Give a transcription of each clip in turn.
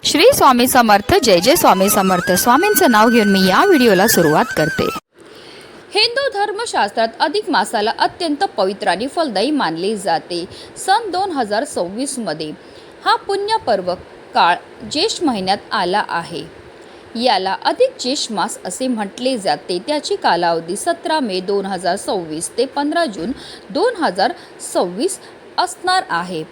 श्री स्वामी समर्थ. जय जय स्वामी समर्थ. स्वामींचं नाव घेऊन मी या व्हिडिओला सुरुवात करते. हिंदू धर्मशास्त्रात अधिक मासाला अत्यंत पवित्र आणि फलदायी मानले जाते. सन 2026 मध्ये हा पुण्यपर्व काळ ज्येष्ठ महिन्यात आला आहे. याला अधिक ज्येष्ठ मास असे म्हटले जाते. त्याची कालावधी 17 मे 2026 ते 15 जून 2026 असणार आहे.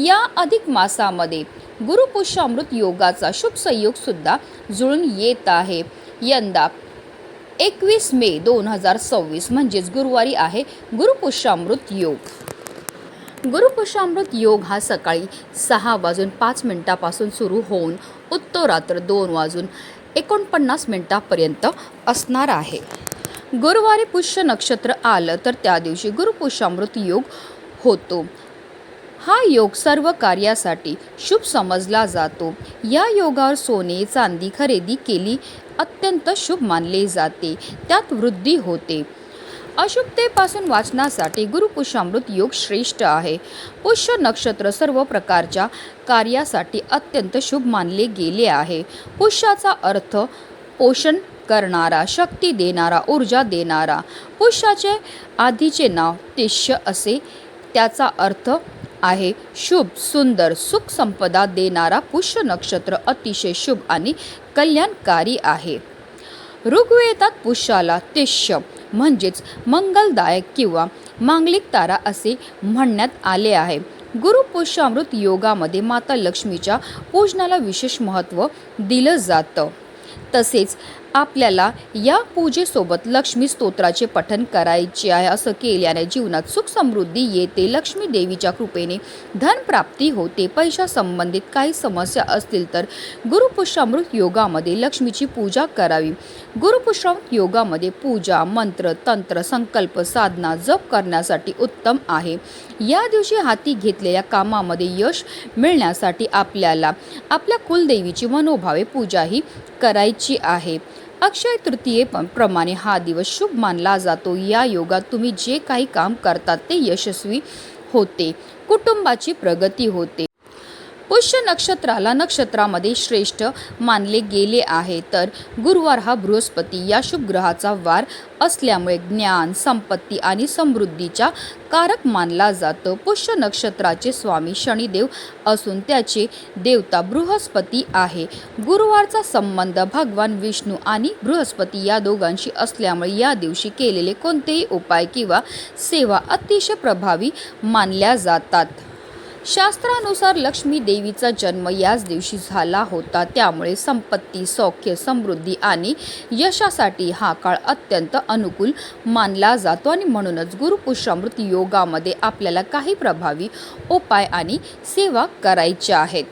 या अधिक मासामध्ये गुरुपुष्यामृत योगाचा शुभ संयोग सुद्धा जुळून येत आहे. यंदा 21 मे 2026 म्हणजेच गुरुवारी आहे गुरुपुष्यामृत योग. गुरुपुष्यामृत योग हा सकाळी 6:05 सुरू होऊन उत्तरात्र 2:49 पर्यंत असणार आहे. गुरुवारी पुष्य नक्षत्र आलं तर त्या दिवशी गुरुपुष्यामृत योग होतो. हा योग सर्व कार्यासाठी शुभ समजला जातो. या योगावर सोने चांदी खरेदी केली अत्यंत शुभ मानले जाते. त्यात वृद्धी होते. अशुभतेपासून वाचण्यासाठी गुरुपुष्यामृत योग श्रेष्ठ आहे. पुष्य नक्षत्र सर्व प्रकारच्या कार्यासाठी अत्यंत शुभ मानले गेले आहे. पुष्याचा अर्थ पोषण करणारा, शक्ती देणारा, ऊर्जा देणारा. पुष्याचे आधीचे नाव तिष्य असे. त्याचा अर्थ आहे शुभ, सुंदर, सुख संपदा देणारा. पुष्य नक्षत्र अतिशय शुभ आणि कल्याणकारी आहे. ऋग्वेदात पुष्याला तिष्य म्हणजेच मंगलदायक किंवा मांगलिक तारा असे म्हणण्यात आले आहे. गुरुपुष्यामृत योगामध्ये माता लक्ष्मीच्या पूजनाला विशेष महत्त्व दिलं जातं. तसेच आपल्याला या पूजेसोबत लक्ष्मी स्तोत्राचे पठण करायचे आहे. असं केल्याने जीवनात सुख समृद्धी येते. लक्ष्मी देवीच्या कृपेने धनप्राप्ती होते. पैशासंबंधित काही समस्या असतील तर गुरुपुष्यामृत योगामध्ये लक्ष्मीची पूजा करावी. गुरुपुष्यामृत योगामध्ये पूजा, मंत्र, तंत्र, संकल्प, साधना, जप करण्यासाठी उत्तम आहे. या दिवशी हाती घेतलेल्या कामामध्ये यश मिळण्यासाठी आपल्याला आपल्या कुलदेवीची मनोभावे पूजाही करायची आहे. अक्षय तृतीयेप्रमाणे हा दिवस शुभ मानला जातो. या योगात तुम्ही जे काही काम करतात ते यशस्वी होते. कुटुंबाची प्रगती होते. पुष्य नक्षत्राला नक्षत्रामध्ये श्रेष्ठ मानले गेले आहे. तर गुरुवार हा बृहस्पती या शुभ ग्रहाचा वार असल्यामुळे ज्ञान, संपत्ती आणि समृद्धीचा कारक मानला जातो. पुष्य नक्षत्राचे स्वामी शनिदेव असून त्याचे देवता बृहस्पती आहे. गुरुवारचा संबंध भगवान विष्णू आणि बृहस्पती या दोघांशी असल्यामुळे या दिवशी केलेले कोणतेही उपाय किंवा सेवा अतिशय प्रभावी मानल्या जातात. शास्त्रानुसार लक्ष्मी देवीचा जन्म याच दिवशी झाला होता. त्यामुळे संपत्ती, सौख्य, समृद्धी आणि यशासाठी हा काळ अत्यंत अनुकूल मानला जातो. आणि म्हणूनच गुरुपुष्यामृत योगामध्ये आपल्याला काही प्रभावी उपाय आणि सेवा करायच्या आहेत.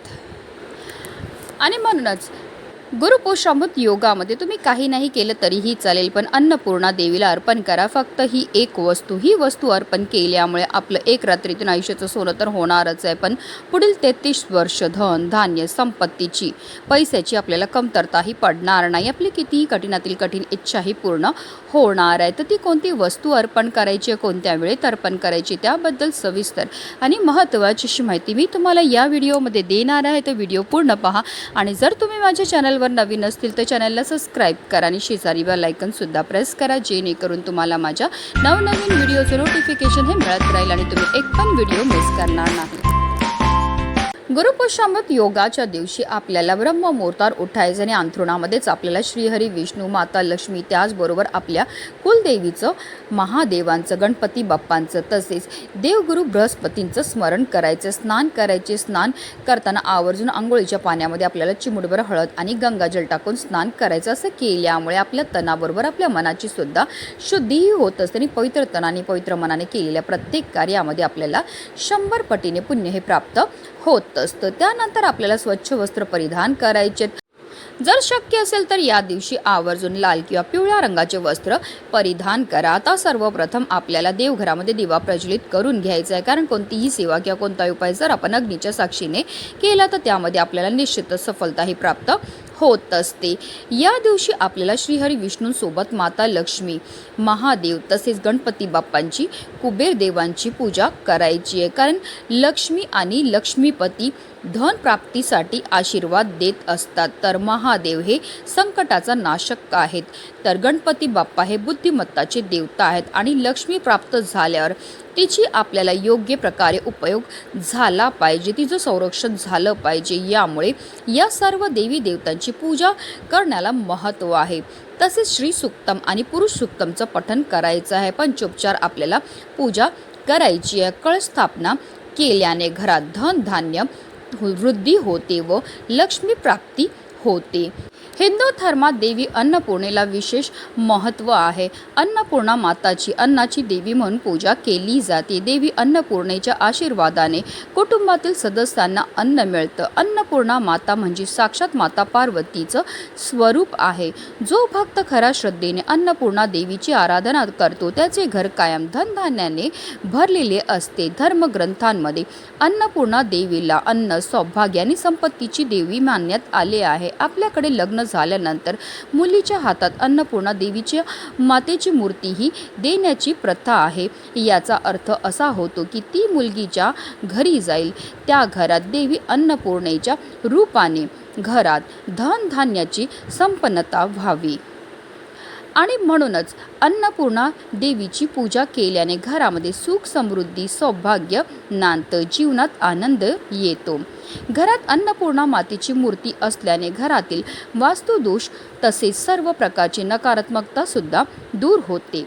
आणि म्हणूनच गुरुपुष्यामृत योगामध्ये तुम्ही काही नाही केलं तरीही चालेल, पण अन्नपूर्णा देवीला अर्पण करा. फक्त ही वस्तू अर्पण केल्यामुळे आपलं एक रात्रीतून आयुष्याचं सोनं तर होणारच आहे, पण पुढील 33 वर्ष धन, धान्य, संपत्तीची, पैशाची आपल्याला कमतरताही पडणार नाही. आपली कितीही कठीणातील कठीण इच्छाही पूर्ण होणार आहे. तर ती कोणती वस्तू अर्पण करायची, कोणत्या वेळेत अर्पण करायची, त्याबद्दल सविस्तर आणि महत्त्वाची अशी माहिती मी तुम्हाला या व्हिडिओमध्ये देणार आहे. तर व्हिडिओ पूर्ण पहा. आणि जर तुम्ही माझ्या चॅनलवर नवीन असतील तर चॅनलला सबस्क्राईब करा आणि शेजारी बेल आयकॉन सुद्धा प्रेस करा, जेणेकरून तुम्हाला माझ्या नवनवीन व्हिडिओचं नोटिफिकेशन हे मिळत राहील आणि तुम्ही एक पण व्हिडिओ मिस करणार नाही. गुरुपुष्यामृत योगाच्या दिवशी आपल्याला ब्रह्ममुहूर्तावर उठायचं आणि अंथरुणामध्येच आपल्याला श्रीहरी, विष्णू, माता लक्ष्मी, त्याचबरोबर आपल्या कुलदेवीचं, महादेवांचं, गणपती बाप्पांचं, तसेच देवगुरु बृहस्पतींचं स्मरण करायचं. स्नान करायचे. स्नान करताना आवर्जून आंघोळीच्या पाण्यामध्ये आपल्याला चिमूटभर हळद आणि गंगाजल टाकून स्नान करायचं. असं केल्यामुळे आपल्या तनाबरोबर आपल्या मनाची सुद्धा शुद्धीही होत असते आणि पवित्र तनाने, पवित्र मनाने केलेल्या प्रत्येक कार्यामध्ये आपल्याला 100 पटीने पुण्य हे प्राप्त होत असतं. त्यानंतर आपल्याला स्वच्छ वस्त्र परिधान करायचे. जर शक्य असेल तर या दिवशी आवर्जून लाल किंवा पिवळ्या रंगाचे वस्त्र परिधान करा. आता सर्वप्रथम आपल्याला देवघरामध्ये दिवा प्रज्वलित करून घ्यायचा आहे, कारण कोणतीही सेवा किंवा कोणताही उपाय जर आपण अग्नीच्या साक्षीने केला तर त्यामध्ये आपल्याला निश्चितच सफलताही प्राप्त होत असते. या दिवशी आपल्याला श्रीहरी विष्णूंसोबत माता लक्ष्मी, महादेव तसेच गणपती बाप्पांची, कुबेर देवांची पूजा करायची आहे, कारण लक्ष्मी आणि लक्ष्मीपती धन प्राप्तीसाठी आशीर्वाद देत असतात. तर महादेव हे संकटाचा नाशक आहेत. तर गणपती बाप्पा हे बुद्धिमत्ताचे देवता आहेत आणि लक्ष्मी प्राप्त झाल्यावर तिची आपल्याला योग्य प्रकारे उपयोग झाला पाहिजे, तिचं संरक्षण झालं पाहिजे. यामुळे या सर्व देवी देवतांची पूजा करण्याला महत्त्व आहे. तसेच श्री सुक्तम आणि पुरुष सुक्तमचं पठण करायचं आहे. पंचोपचार आपल्याला पूजा करायची आहे. कळश स्थापना केल्याने घरात धन धान्य वृद्धी होते व लक्ष्मी प्राप्ती होते. हिंदू धर्मात देवी अन्नपूर्णेला विशेष महत्त्व आहे. अन्नपूर्णा माताची अन्नाची देवी म्हणून पूजा केली जाते. देवी अन्नपूर्णेच्या आशीर्वादाने कुटुंबातील सदस्यांना अन्न मिळतं. अन्नपूर्णा माता म्हणजे साक्षात माता पार्वतीचं स्वरूप आहे. जो भक्त खऱ्या श्रद्धेने अन्नपूर्णा देवीची आराधना करतो त्याचे घर कायम धनधान्याने भरलेले असते. धर्मग्रंथांमध्ये अन्नपूर्णा देवीला अन्न, सौभाग्य आणि संपत्तीची देवी मानण्यात आले आहे. आपल्याकडे लग्न झाल्यानंतर मुलीच्या हातात अन्नपूर्णा देवीच्या मातेची मूर्तीही देण्याची प्रथा आहे. याचा अर्थ असा होतो की ती मुलगीच्या घरी जाईल त्या घरात देवी अन्नपूर्णेच्या रूपाने घरात धनधान्याची संपन्नता व्हावी आणि म्हणूनच अन्नपूर्णा देवीची पूजा केल्याने घरामध्ये सुख, समृद्धी, सौभाग्य नांदतं, जीवनात आनंद येतो. घरात अन्नपूर्णा मातेची मूर्ती असल्याने घरातील वास्तुदोष तसेच सर्व प्रकारची नकारात्मकता सुद्धा दूर होते.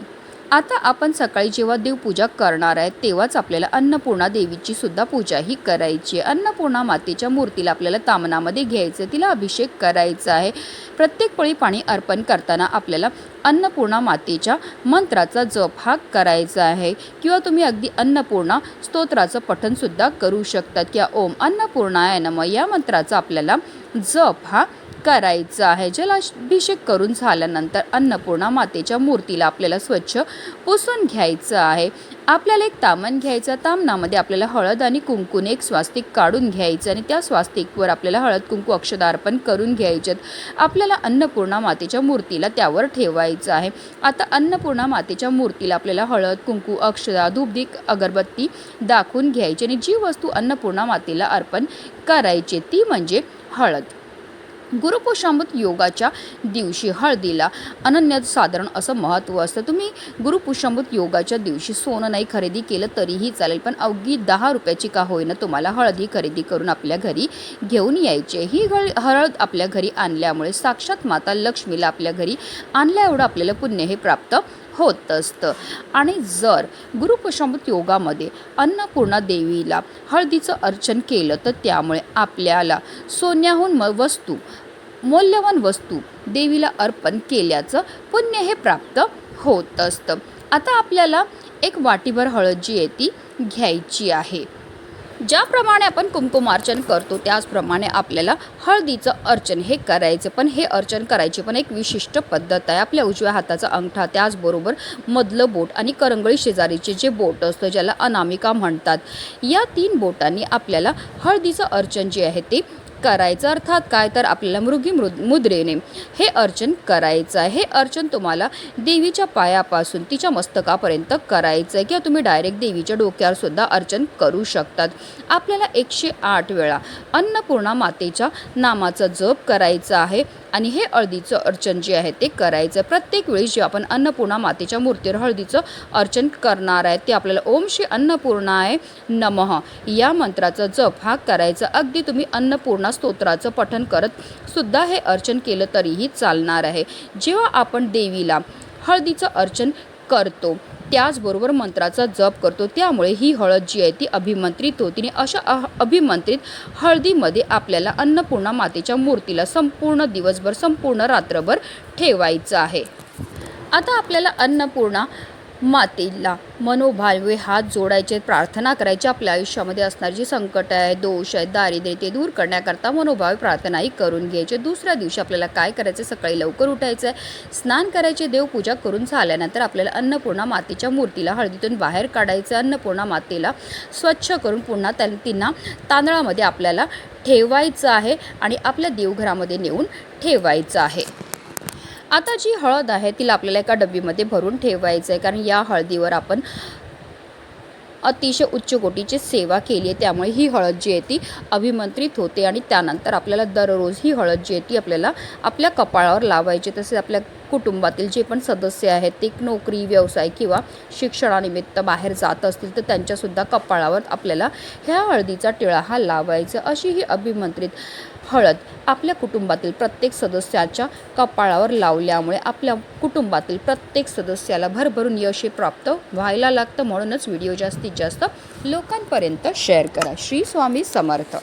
आता आपण सकाळी जेव्हा देवपूजा करणार आहे तेव्हाच आपल्याला अन्नपूर्णा देवीची सुद्धा पूजाही करायची आहे. अन्नपूर्णा मातेच्या मूर्तीला आपल्याला तामनामध्ये घ्यायचं, तिला अभिषेक करायचा आहे. प्रत्येक पळी पाणी अर्पण करताना आपल्याला अन्नपूर्णा मातेच्या मंत्राचा जप हा करायचा आहे किंवा तुम्ही अगदी अन्नपूर्णा स्तोत्राचं पठणसुद्धा करू शकतात किंवा ओम अन्नपूर्णाय नमः या मंत्राचा आपल्याला जप हा करायचं आहे. जलाभिषेक करून झाल्यानंतर अन्नपूर्णा मातेच्या मूर्तीला आपल्याला स्वच्छ पुसून घ्यायचं आहे. आपल्याला एक तामण घ्यायचं, तामणामध्ये आपल्याला हळद आणि कुंकूने एक स्वास्तिक काढून घ्यायचं आणि त्या स्वास्तिकवर आपल्याला हळद कुंकू अक्षता अर्पण करून घ्यायचे. आपल्याला अन्नपूर्णा मातेच्या मूर्तीला त्यावर ठेवायचं आहे. आता अन्नपूर्णा मातेच्या मूर्तीला आपल्याला हळद कुंकू अक्षता धूपदीप अगरबत्ती दाखवून घ्यायची आणि जी वस्तू अन्नपूर्णा मातेला अर्पण करायची ती म्हणजे हळद. गुरुपुष्यामृत योगाच्या दिवशी हळदीला अनन्यसाधारण असं महत्त्व असतं. तुम्ही गुरुपुष्यामृत योगाच्या दिवशी सोनं नाही खरेदी केलं तरीही चालेल, पण अवघी 10 रुपयाची का होईना तुम्हाला हळद ही खरेदी करून आपल्या घरी घेऊन यायची. ही हळद आपल्या घरी आणल्यामुळे साक्षात माता लक्ष्मीला आपल्या घरी आणल्या एवढं आपल्याला पुण्य हे प्राप्त होत असतं. आणि जर गुरुपुष्यामृत योगामध्ये अन्नपूर्णा देवीला हळदीचं अर्चन केलं तर त्यामुळे आपल्याला सोन्याहून वस्तू, मौल्यवान वस्तू देवीला अर्पण केल्याचं पुण्य हे प्राप्त होत असतं. आता आपल्याला एक वाटीभर हळद जी आहे ती घ्यायची आहे. ज्याप्रमाणे आपण कुंकुमार्चन करतो त्याचप्रमाणे आपल्याला हळदीचं अर्चन हे करायचं. पण हे अर्चन करायची पण एक विशिष्ट पद्धत आहे. आपल्या उजव्या हाताचा अंगठा, त्याचबरोबर मधलं बोट आणि करंगळी शेजारीचे जे बोट असतं ज्याला अनामिका म्हणतात, या 3 बोटांनी आपल्याला हळदीचं अर्चन जे आहे ते करायचं. अर्थात काय तर आपल्याला मृगी मुद्रेने हे अर्चन करायचं आहे. हे अर्चन तुम्हाला देवीच्या पायापासून तिच्या मस्तकापर्यंत करायचं आहे किंवा तुम्ही डायरेक्ट देवीच्या डोक्यावर सुद्धा अर्चन करू शकतात. आपल्याला 108 वेळा अन्नपूर्णा मातेच्या नामाचा जप करायचा आहे आणि हे हळदीचं अर्चन जे आहे ते करायचं. प्रत्येक वेळी जे आपण अन्नपूर्णा मातेच्या मूर्तीवर हळदीचं अर्चन करणार आहे ते आपल्याला ओम श्री अन्नपूर्णाय नमः या मंत्राचा जप हा करायचा. अगदी तुम्ही अन्नपूर्णा स्तोत्राचं पठण करत सुद्धा हे अर्चन केलं तरीही चालणार आहे. जेव्हा आपण देवीला हळदीचं अर्चन करतो त्याचबरोबर मंत्राचा जप करतो त्यामुळे ही हळद जी आहे ती अभिमंत्रित होती आणि अशा अभिमंत्रित हळदीमध्ये आपल्याला अन्नपूर्णा मातेच्या मूर्तीला संपूर्ण दिवसभर, संपूर्ण रात्रभर ठेवायचं आहे. आता आपल्याला अन्नपूर्णा मातेला मनोभावे हात जोडायचे, प्रार्थना करायची. आपल्या आयुष्यामध्ये असणारी जी संकट आहे, दोष आहे, दारिद्र्य ते दूर करण्याकरता मनोभावे प्रार्थनाही करून घ्यायचे. दुसऱ्या दिवशी आपल्याला काय करायचं, सकाळी लवकर उठायचं आहे, स्नान करायचे, देवपूजा करून झाल्यानंतर आपल्याला अन्नपूर्णा मातेच्या मूर्तीला हळदीतून बाहेर काढायचं. अन्नपूर्णा मातेला स्वच्छ करून पुन्हा तिला तांदळामध्ये आपल्याला ठेवायचं आहे आणि आपल्या देवघरामध्ये नेऊन ठेवायचं आहे. आता जी हळद आहे तिला आपल्याला एका डब्बीमध्ये भरून ठेवायचं आहे, कारण या हळदीवर आपण अतिशय उच्च कोटीची सेवा केली आहे. त्यामुळे ही हळद जी आहे ती अभिमंत्रित होते आणि त्यानंतर आपल्याला दररोज ही हळद जी आहे ती आपल्याला आपल्या कपाळावर लावायची. तसेच आपल्या कुटुंबातील जे पण सदस्य आहेत ते नोकरी, व्यवसाय किंवा शिक्षणानिमित्त बाहेर जात असतील तर त्यांच्यासुद्धा कपाळावर आपल्याला ह्या हळदीचा टिळा हा लावायचा. अशी ही अभिमंत्रित हळद आपल्या कुटुंबातील प्रत्येक सदस्याच्या कपाळावर लावल्यामुळे आपल्या कुटुंबातील प्रत्येक सदस्याला भरभरून यश हे प्राप्त व्हायला लागतं. म्हणूनच व्हिडिओ जास्तीत जास्त लोकांपर्यंत शेअर करा. श्री स्वामी समर्थ.